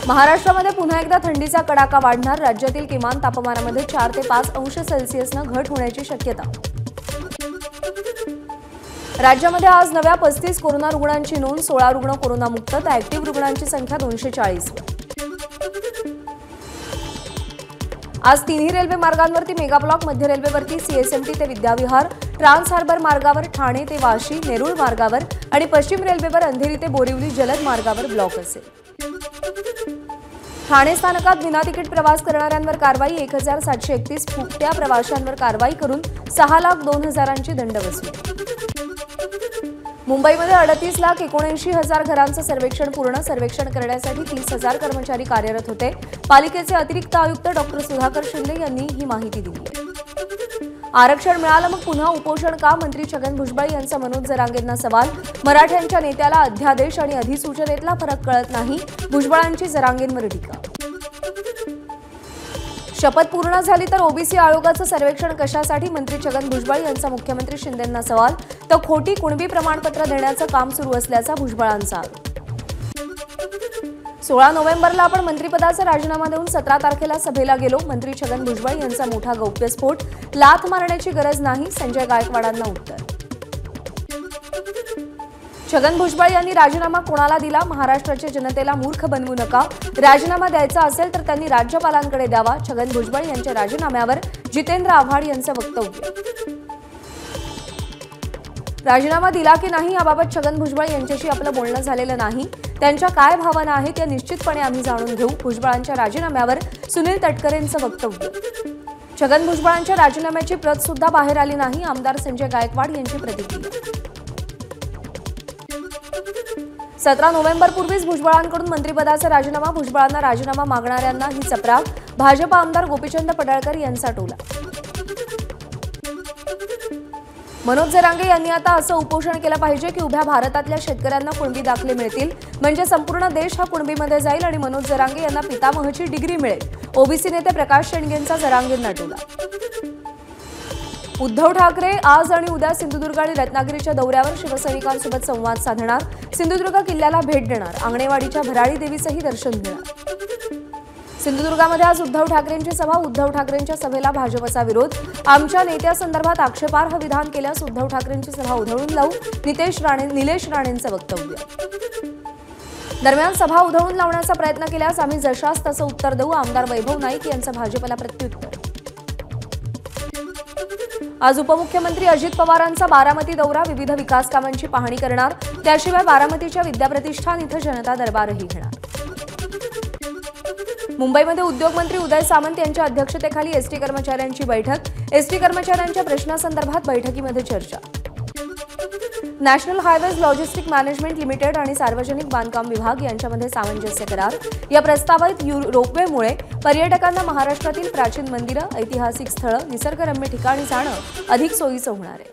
महाराष्ट्रामध्ये पुन्हा एकदा थंडीचा कडाका वाढणार। राज्यातील किमान तापमानामध्ये 4 ते 5 अंश सेल्सिअसनं घट होण्याची शक्यता। राज्यामध्ये आज नव्या 35 कोरोना रुग्णांची नोंद। 16 रुग्ण कोरोनामुक्त तर ऍक्टिव्ह रुग्णांची संख्या 240 वर। आज तिन्ही रेल्वे मार्गांवरती मेगा ब्लॉक। मध्य रेल्वेवरती सीएसएमटी ते विद्याविहार, ट्रान्स हार्बर मार्गावर ठाणे ते वाशी नेरूळ मार्गावर आणि पश्चिम रेल्वेवर अंधेरी ते बोरिवली जलद मार्गावर ब्लॉक असेल। ठाणे स्थानकात विना तिकीट प्रवास करणाऱ्यांवर कारवाई। 1731 फुकट्या प्रवाशांवर कारवाई करून 6,02,000ची दंड वसूल। मुंबईमध्ये 38,79,000 घरांचं सर्वेक्षण पूर्ण। सर्वेक्षण करण्यासाठी 30,000 कर्मचारी कार्यरत होते। पालिकेचे अतिरिक्त आयुक्त डॉक्टर सुधाकर शिंदे यांनी ही माहिती दिली आहे। आरक्षण मिळालं मग पुन्हा उपोषण का? मंत्री छगन भुजबळ यांचा मनोज जरांगेंना सवाल। मराठ्यांच्या नेत्याला अध्यादेश आणि अधिसूचनेतला फरक कळत नाही, भुजबळांची जरांगेंवर टीका। शपथ पूर्ण झाली तर ओबीसी आयोगाचं सर्वेक्षण कशासाठी? मंत्री छगन भुजबळ यांचा मुख्यमंत्री शिंदेंना सवाल। तर खोटी कुणबी प्रमाणपत्र देण्याचं काम सुरू असल्याचा भुजबळांचा आरोप। 16 नोव्हेंबरला आपण मंत्रिपदाचा राजीनामा देऊन 17 तारखेला सभेला गेलो। मंत्री छगन भुजबळ यांचा मोठा गौप्यस्फोट। लाथ मारण्याची गरज नाही, संजय गायकवाडांना उत्तर। छगन भुजबळ यांनी राजीनामा कोणाला दिला? महाराष्ट्राच्या जनतेला मूर्ख बनवू नका। राजीनामा द्यायचा असेल तर त्यांनी राज्यपालांकडे द्यावा। छगन भुजबळ यांच्या राजीनाम्यावर जितेंद्र आव्हाड यांचं वक्तव्य। राजीनामा दिला की नाही याबाबत छगन भुजबळ यांच्याशी आपलं बोलणं झालेलं नाही। त्यांच्या काय भावना आहेत या निश्चितपणे आम्ही जाणून घेऊ। भुजबळांच्या राजीनाम्यावर सुनील तटकरेंचं वक्तव्य। छगन भुजबळांच्या राजीनाम्याची प्रत सुद्धा बाहेर आली नाही, आमदार संजय गायकवाड यांची प्रतिक्रिया। 17 नोव्हेंबरपूर्वीच भुजबळांकडून मंत्रिपदाचा राजीनामा। भुजबळांना राजीनामा मागणाऱ्यांना ही चपराक। भाजप आमदार गोपीचंद पडळकर यांचा टोला। मनोज जरांगे यांनी आता असं उपोषण केलं पाहिजे की उभ्या भारतातल्या शेतकऱ्यांना कुणबी दाखले मिळतील, म्हणजे संपूर्ण देश हा कुणबीमध्ये जाईल आणि मनोज जरांगे यांना पितामहची डिग्री मिळेल। ओबीसी नेते प्रकाश शेंडगेंचा जरांगेंना टोला। उद्धव ठाकरे आज आणि उद्या सिंधुदुर्ग आणि रत्नागिरीच्या दौऱ्यावर शिवसैनिकांसोबत संवाद साधणार। सिंधुदुर्ग किल्ल्याला भेट देणार। आंगणेवाडीच्या भराडी देवीचंही दर्शन घेणार। सिंधुदुर्गामध्ये आज उद्धव ठाकरेंची सभा। उद्धव ठाकरेंच्या सभेला भाजपचा विरोध। आमच्या नेत्यासंदर्भात आक्षेपार्ह विधान केल्यास उद्धव ठाकरेंची सभा उधळून लावू, निलेश राणेंचं वक्तव्य। दरम्यान सभा उधळून लावण्याचा प्रयत्न केल्यास आम्ही जशास तसं उत्तर देऊ, आमदार वैभव नाईक यांचं भाजपला प्रत्युत्तर। आज उपमुख्यमंत्री अजित पवारांचा बारामती दौरा। विविध विकास कामांची पाहणी करणार। त्याशिवाय बारामतीच्या विद्याप्रतिष्ठान इथं जनता दरबारही घेणार। मुंबईमध्ये उद्योगमंत्री उदय सामंत यांच्या अध्यक्षतेखाली एसटी कर्मचाऱ्यांची बैठक। एसटी कर्मचाऱ्यांच्या प्रश्नासंदर्भात बैठकीमध्ये चर्चा। National highways logistic management limited आणि सार्वजनिक बांधकाम विभाग यांच्यामध्ये सामंजस्य करार। या प्रस्तावित रोपवेमुळे पर्यटकांना महाराष्ट्रातील प्राचीन मंदिरं, ऐतिहासिक स्थळं, निसर्गरम्य ठिकाणी जाणं अधिक सोयीचं होणार आहे।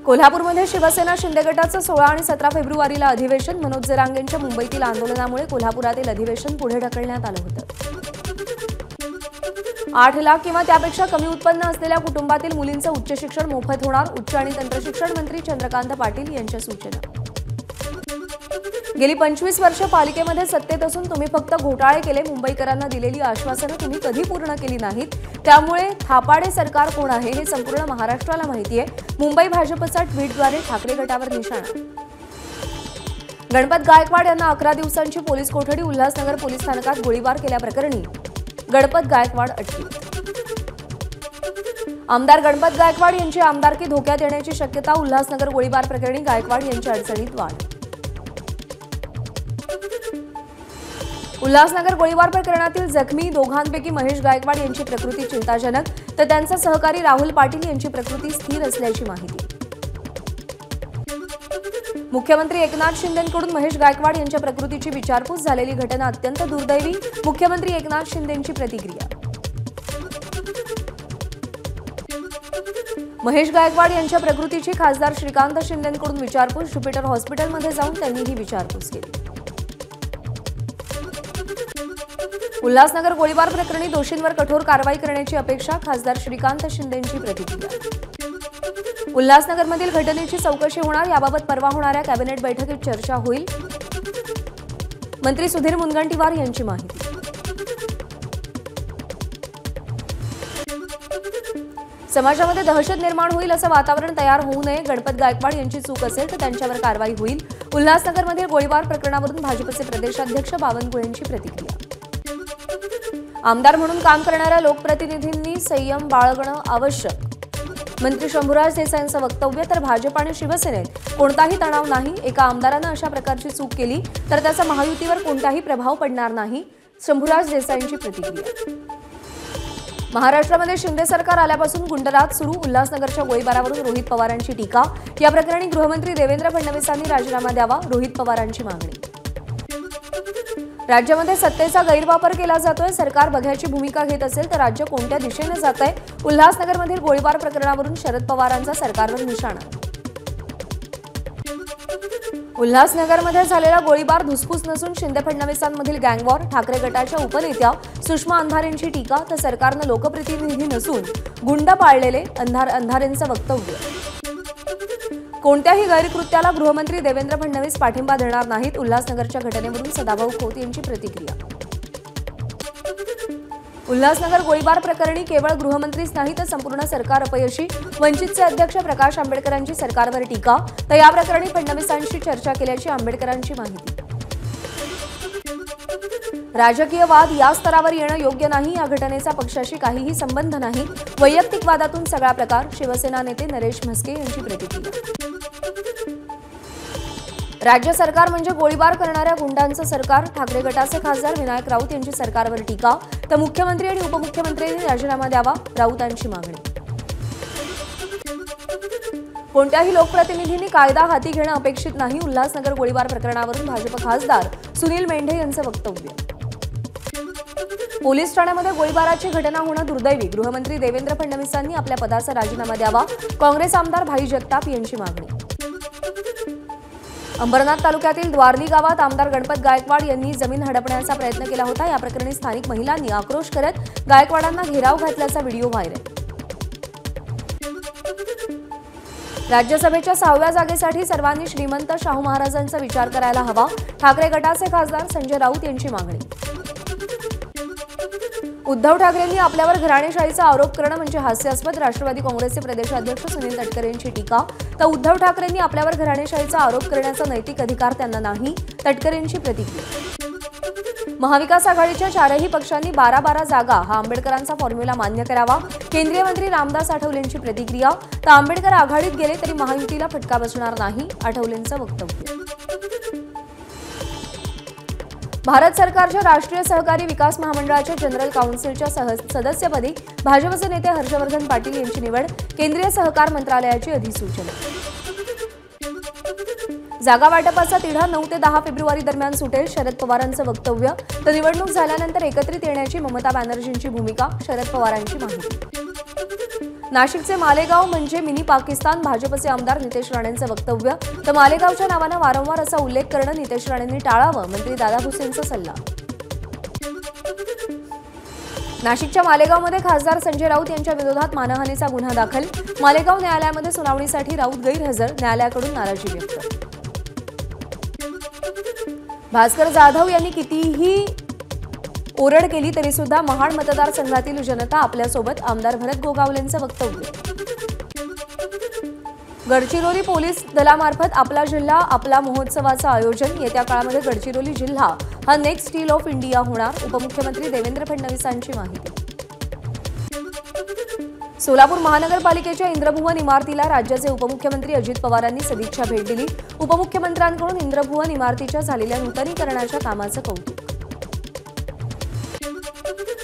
कोल्हापूरमध्ये शिवसेना शिंदे गटाचं 16 आणि 17 फेब्रुवारीला अधिवेशन। मनोज जरांगेंच्या मुंबईतील आंदोलनामुळे कोल्हापुरातील अधिवेशन पुढे ढकलण्यात आलं होतं। 8 लाख किंवा त्यापेक्षा कमी उत्पन्न असलेल्या कुटुंबातील मुलींचं उच्च शिक्षण मोफत होणार। उच्च आणि तंत्रशिक्षण मंत्री चंद्रकांत पाटील यांच्या सूचना। गेली 25 वर्ष पालिकेमध्ये सत्तेत असून तुम्ही फक्त घोटाळे केले। मुंबईकरांना दिलेली आश्वासनं तुम्ही कधी पूर्ण केली नाहीत, त्यामुळे थापाडे सरकार कोण आहे हे संपूर्ण महाराष्ट्राला माहिती आहे। मुंबई भाजपचा ट्विटद्वारे ठाकरे गटावर निशाणा। गणपत गायकवाड यांना 11 दिवसांची पोलीस कोठडी। उल्हासनगर पोलीस स्थानकात गोळीबार केल्याप्रकरणी गणपत गायकवाड अटकेत। आमदार गणपत गायकवाड यांची आमदारकी धोक्यात येण्याची शक्यता। उल्हासनगर गोळीबार प्रकरणी गायकवाड यांच्या अडचणीत वाढ। उल्हासनगर गोळीबार प्रकरणातील जखमी दोघांपैकी महेश गायकवाड यांची प्रकृती चिंताजनक, तर त्यांचा सहकारी राहुल पाटील यांची प्रकृती स्थिर असल्याची माहिती। मुख्यमंत्री एकनाथ शिंदेंकडून महेश गायकवाड यांच्या प्रकृतीची विचारपूस झालेली घटना अत्यंत दुर्दैवी। मुख्यमंत्री एकनाथ शिंदेंची प्रतिक्रिया। महेश गायकवाड यांच्या प्रकृतीची खासदार श्रीकांत शिंदेंकडून विचारपूस। ज्युपिटर हॉस्पिटलमध्ये जाऊन त्यांनी ही विचारपूस केली। उल्हासनगर गोळीबार प्रकरणी दोषींवर कठोर कारवाई करण्याची अपेक्षा। खासदार श्रीकांत शिंदेंची प्रतिक्रिया। उल्हासनगरमधील घटनेची चौकशी होणार। याबाबत परवा होणाऱ्या कॅबिनेट बैठकीत चर्चा होईल। मंत्री सुधीर मुनगंटीवार यांची माहिती। समाजामध्ये दहशत निर्माण होईल असं वातावरण तयार होऊ नये, गणपत गायकवाड यांची चूक असेल तर त्यांच्यावर कारवाई होईल। उल्हासनगरमध्ये गोळीबार प्रकरणावरून भाजपचे प्रदेशाध्यक्ष बावनकुळे यांची प्रतिक्रिया। आमदार म्हणून काम करणाऱ्या लोकप्रतिनिधींनी संयम बाळगणं आवश्यक, मंत्री शंभूराज देसाईंचं वक्तव्य। तर भाजप आणि शिवसेनेत कोणताही तणाव नाही, एका आमदारानं अशा प्रकारची चूक केली तर त्याचा महायुतीवर कोणताही प्रभाव पडणार नाही, शंभूराज देसाईंची प्रतिक्रिया। महाराष्ट्रामध्ये शिंदे सरकार आल्यापासून गुंडराज सुरू, उल्हासनगरच्या गोळीबारावरून रोहित पवारांची टीका। या प्रकरणी गृहमंत्री देवेंद्र फडणवीसांनी राजीनामा द्यावा, रोहित पवारांची मागणी। राज्यामध्ये सत्तेचा गैरवापर केला जातोय, सरकार बघ्याची भूमिका घेत असेल तर राज्य कोणत्या दिशेने जात आहे? उल्हासनगरमधील गोळीबार प्रकरणावरून शरद पवारांचा सरकारवर निशाणा। उल्हासनगरमध्ये झालेला गोळीबार धुसफूस नसून शिंदे फडणवीसांमधील गँगवॉर, ठाकरे गटाच्या उपनेत्या सुषमा अंधारेंची टीका। तर सरकारनं लोकप्रतिनिधी नसून गुंड पाळलेले, अंधारेंचं वक्तव्य। कोणत्याही गैरकृत्याला गृहमंत्री देवेंद्र फडणवीस पाठिंबा देणार नाहीत, उल्हासनगरच्या घटनेवरून सदाभाऊ खोत यांची प्रतिक्रिया। उल्हासनगर गोळीबार प्रकरणी केवळ गृहमंत्रीच नाही तर संपूर्ण सरकार अपयशी, वंचितचे अध्यक्ष प्रकाश आंबेडकरांची सरकारवर टीका। तर या प्रकरणी फडणवीसांशी चर्चा केल्याची आंबेडकरांची माहिती। राजकीय वाद या स्तरावर येणं योग्य नाही, या घटनेचा पक्षाशी काहीही संबंध नाही, वैयक्तिक वादातून सगळा प्रकार, शिवसेना नेते नरेश म्हस्के यांची प्रतिक्रिया। राज्य सरकार म्हणजे गोळीबार करणाऱ्या गुंडांचं सरकार, ठाकरे गटाचे खासदार विनायक राऊत यांची सरकारवर टीका। तर मुख्यमंत्री आणि उपमुख्यमंत्र्यांनी राजीनामा द्यावा, राऊतांची मागणी। कोणत्याही लोकप्रतिनिधींनी कायदा हाती घेणं अपेक्षित नाही, उल्हासनगर गोळीबार प्रकरणावरून भाजप खासदार सुनील मेंढे यांचं वक्तव्य। पोलीस ठाण्यामध्ये गोळीबाराची घटना होणं दुर्दैवी, गृहमंत्री देवेंद्र फडणवीसांनी आपल्या पदाचा राजीनामा द्यावा, काँग्रेस आमदार भाई जगताप यांची मागणी। अंबरनाथ तालुक्यातील द्वारली गावात आमदार गणपत गायकवाड यांनी जमीन हडपण्याचा प्रयत्न केला होता। या प्रकरणी स्थानिक महिलांनी आक्रोश करत गायकवाडांना घेराव घातल्याचा व्हिडिओ व्हायरल। राज्यसभेच्या 6व्या जागेसाठी सर्वांनी श्रीमंत शाहू महाराजांचा विचार करायला हवा, ठाकरे गटाचे खासदार संजय राऊत यांची मागणी। उद्धव ठाकरेंनी आपल्यावर घराणेशाहीचा आरोप करणं म्हणजे हास्यास्पद, राष्ट्रवादी काँग्रेसचे प्रदेशाध्यक्ष सुनील तटकरे यांची टीका। तर उद्धव ठाकरेंनी आपल्यावर घराणेशाहीचा आरोप करण्याचा नैतिक अधिकार त्यांना नाही, तटकरेंची प्रतिक्रिया। महाविकास आघाडीच्या 4ही पक्षांनी 12-12 जागा हा आंबेडकरांचा फॉर्म्युला मान्य करावा, केंद्रीय मंत्री रामदास आठवलेंची प्रतिक्रिया। तर आंबेडकर आघाडीत गेले तरी महायुतीला फटका बसणार नाही, आठवलेंचं वक्तव्य। भारत सरकारच्या राष्ट्रीय सहकारी विकास महामंडळाच्या जनरल काउन्सिलच्या सदस्यपदी भाजपचे नेते हर्षवर्धन पाटील यांची निवड, केंद्रीय सहकार मंत्रालयाची अधिसूचना। जागा वाटपाचा तिढा 9 ते 10 फेब्रुवारी दरम्यान सुटेल, शरद पवारांचं वक्तव्य। तर निवडणूक झाल्यानंतर एकत्रित येण्याची ममता बॅनर्जींची भूमिका, शरद पवारांची माहिती। नाशिकचे मालेगाव म्हणजे मिनी पाकिस्तान, भाजपचे आमदार नितेश राणेंचं वक्तव्य। तर मालेगावच्या नावानं वारंवार असा उल्लेख करणं नितेश राणेंनी टाळावं, मंत्री दादा भुसेंचा सल्ला। नाशिकच्या मालेगावमध्ये खासदार संजय राऊत यांच्या विरोधात मानहानीचा गुन्हा दाखल, मालेगाव न्यायालयामध्ये सुनावणीसाठी राऊत गैरहजर, न्यायालयाकडून नाराजी व्यक्त। भास्कर जाधव यांनी कितीही ओरड केली तरी सुद्धा महाड मतदारसंघातील जनता आपल्यासोबत, आमदार भरत गोगावलेंचं वक्तव्य। गडचिरोली पोलीस दलामार्फत आपला जिल्हा आपला महोत्सवाचं आयोजन, येत्या काळामध्ये गडचिरोली जिल्हा हा नेक्स्ट स्टील ऑफ इंडिया होणार, उपमुख्यमंत्री देवेंद्र फडणवीसांची माहिती। सोलापूर महानगरपालिकेच्या इंद्रभुवन इमारतीला राज्याचे उपमुख्यमंत्री अजित पवारांनी सदिच्छा भेट दिली, उपमुख्यमंत्र्यांकडून इंद्रभुवन इमारतीच्या झालेल्या नूतनीकरणाच्या कामाचं कौतुक।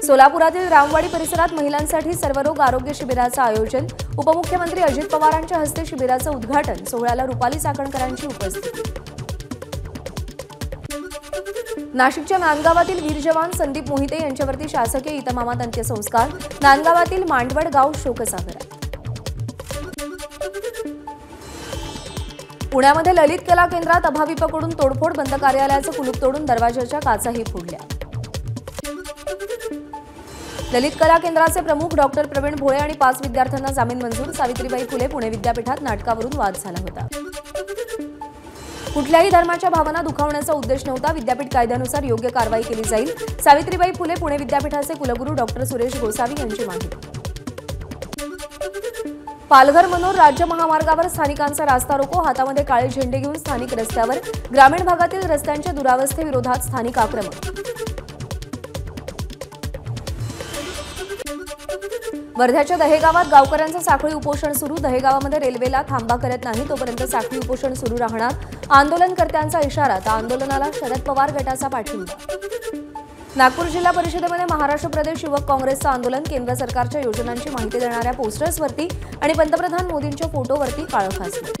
सोलापुरातील रामवाडी परिसरात महिलांसाठी सर्वरोग आरोग्य शिबिराचं आयोजन, उपमुख्यमंत्री अजित पवारांच्या हस्ते शिबिराचं उद्घाटन, सोहळ्याला रुपाली चाकणकरांची उपस्थिती। नाशिकच्या नांदगावातील वीर जवान संदीप मोहिते यांच्यावरती शासकीय इतमामात अंत्यसंस्कार, नांदगावातील मांडवड गाव शोकसागरात। पुण्यामध्ये ललित कला केंद्रात अभाविपकडून तोडफोड, बंद कार्यालयाचं कुलूप तोडून दरवाजाच्या काचाही फोडल्या। ललित कला केंद्राचे प्रमुख डॉक्टर प्रवीण भोळे आणि 5 विद्यार्थ्यांना जामीन मंजूर, सावित्रीबाई फुले पुणे विद्यापीठात नाटकावरून वाद झाला होता। कुठल्याही धर्माच्या भावना दुखावण्याचा उद्देश नव्हता. विद्यापीठ कायद्यानुसार योग्य कारवाई केली जाईल. सावित्रीबाई फुले पुणे विद्यापीठाचे कुलगुरू डॉक्टर सुरेश गोसावी यांची माहिती. पालघर मनोर राज्य महामार्गावर स्थानिकांचा रास्ता रोको. हातामध्ये काळे झेंडे घेऊन स्थानिक रस्त्यावर. ग्रामीण भागातील रस्त्यांच्या दुरावस्थेविरोधात स्थानिक आक्रमक. वर्ध्याच्या दहेगावात गावकऱ्यांचं साखळी उपोषण सुरू. दहेगावामध्ये रेल्वेला थांबा करत नाही तोपर्यंत साखळी उपोषण सुरू राहणार. आंदोलनकर्त्यांचा इशारा. तर आंदोलनाला शरद पवार गटाचा पाठिंबा. नागपूर जिल्हा परिषदेमध्ये महाराष्ट्र प्रदेश युवक काँग्रेसचं आंदोलन. केंद्र सरकारच्या योजनांची माहिती देणाऱ्या पोस्टर्सवरती आणि पंतप्रधान मोदींच्या फोटोवरती काळं फासलं.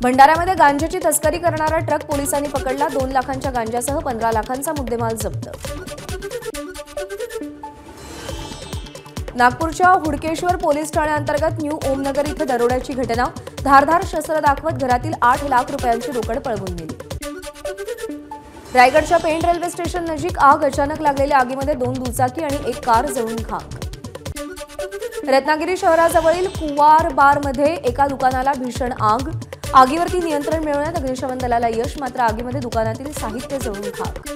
भंडाऱ्यामध्ये गांजाची तस्करी करणारा ट्रक पोलिसांनी पकडला. 2 लाखांच्या गांजासह 15 लाखांचा मुद्देमाल जप्त. नागपूरच्या हुडकेश्वर पोलीस ठाण्याअंतर्गत न्यू ओमनगर इथं दरोड्याची घटना. धारधार शस्त्र दाखवत घरातील 8 लाख रुपयांची रोकड पळवून नेली. रायगडच्या पेण रेल्वे स्टेशन नजीक आग. अचानक लागलेल्या आगीमध्ये 2 दुचाकी आणि 1 कार जळून खाक. रत्नागिरी शहराजवळील कुवार बारमध्ये एका दुकानाला भीषण आग. आगीवरती नियंत्रण मिळवण्यात अग्निशमन दलाला यश. मात्र आगीमध्ये दुकानातील साहित्य जळून खाक.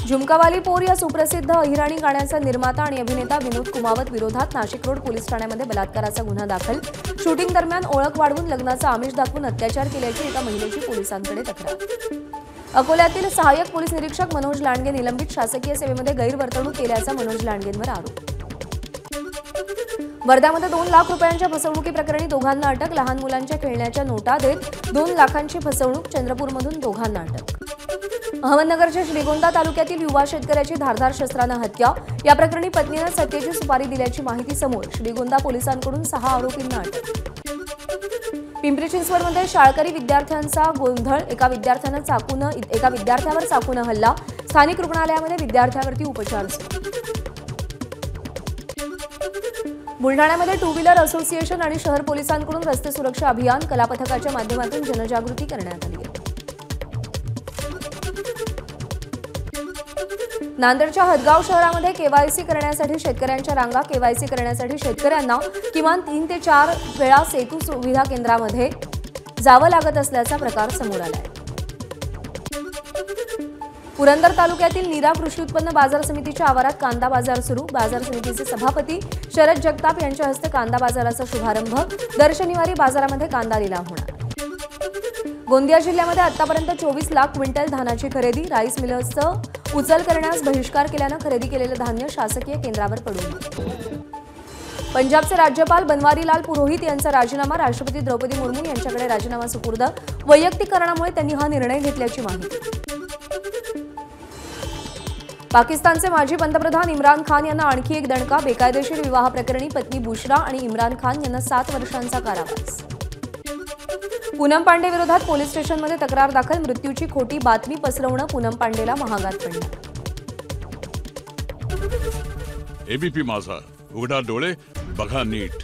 झुमकावाली पोर या सुप्रसिद्ध अहिराणी गाण्याचा निर्माता आणि अभिनेता विनोद कुमावत विरोधात नाशिक रोड पोलीस ठाण्यामध्ये बलात्काराचा गुन्हा दाखल. शूटिंग दरम्यान ओळख वाढवून लग्नाचा आमिष दाखवून अत्याचार केल्याची एका महिलेची पोलिसांकडे तक्रार. अकोल्यातील सहाय्यक पोलीस निरीक्षक मनोज लांडगे निलंबित. शासकीय सेवेमध्ये गैरवर्तणूक केल्याचा मनोज लांडगेंवर आरोप. वर्ध्यामध्ये 2 लाख रुपयांच्या फसवणुकी प्रकरणी दोघांना अटक. लहान मुलांच्या खेळण्याच्या नोटा देत 2 लाखांची फसवणूक. चंद्रपूरमधून दोघांना अटक. अहमदनगरच्या श्रीगोंदा तालुक्यातील युवा शेतकऱ्याची धारधार शस्त्रानं हत्या. या प्रकरणी पत्नीनं सत्तेची सुपारी दिल्याची माहिती समोर. श्रीगोंदा पोलिसांकडून 6 आरोपींना अटक. पिंपरी चिंचवडमध्ये शाळकरी विद्यार्थ्यांचा गोंधळ. एका विद्यार्थ्यावर चाकूनं हल्ला. स्थानिक रुग्णालयामध्ये विद्यार्थ्यावरती उपचार सुरू. बुलढाण्यामध्ये 2 व्हीलर असोसिएशन आणि शहर पोलिसांकडून रस्ते सुरक्षा अभियान. कलापथकाच्या माध्यमातून जनजागृती करण्यात आली. नांदेडच्या हदगाव शहरामध्ये केवायसी करण्यासाठी शेतकऱ्यांच्या रांगा. केवायसी करण्यासाठी शेतकऱ्यांना किमान 3 ते 4 वेळा सेतू सुविधा केंद्रामध्ये जावं लागत असल्याचा प्रकार समोर आलाय. पुरंदर तालुक्यातील नीरा कृषी उत्पन्न बाजार समितीच्या आवारात कांदा बाजार सुरू. बाजार समितीचे सभापती शरद जगताप यांच्या हस्ते कांदा बाजाराचा शुभारंभ. दर शनिवारी बाजारामध्ये कांदा लिलाव होणार. गोंदिया जिल्ह्यामध्ये आतापर्यंत 24 लाख क्विंटल धानाची खरेदी. राईस मिलर्सचं उचल करण्यास बहिष्कार केल्यानं खरेदी केलेलं धान्य शासकीय केंद्रावर पडून. पंजाबचे राज्यपाल बनवारीलाल पुरोहित यांचा राजीनामा. राष्ट्रपती द्रौपदी मुर्मू यांच्याकडे राजीनामा सुपूर्द. वैयक्तिक कारणामुळे त्यांनी हा निर्णय घेतल्याची माहिती. पाकिस्तानचे माजी पंतप्रधान इम्रान खान यांना आणखी एक दणका. बेकायदेशीर विवाह प्रकरणी पत्नी बुशरा आणि इम्रान खान यांना 7 वर्षांचा कारावास. पूनम पांडे विरोधात पोलीस स्टेशनमध्ये तक्रार दाखल. मृत्यूची खोटी बातमी पसरवणं पूनम पांडेला महागात पडलं. एबीपी माझा, उघडा डोळे बघा नीट.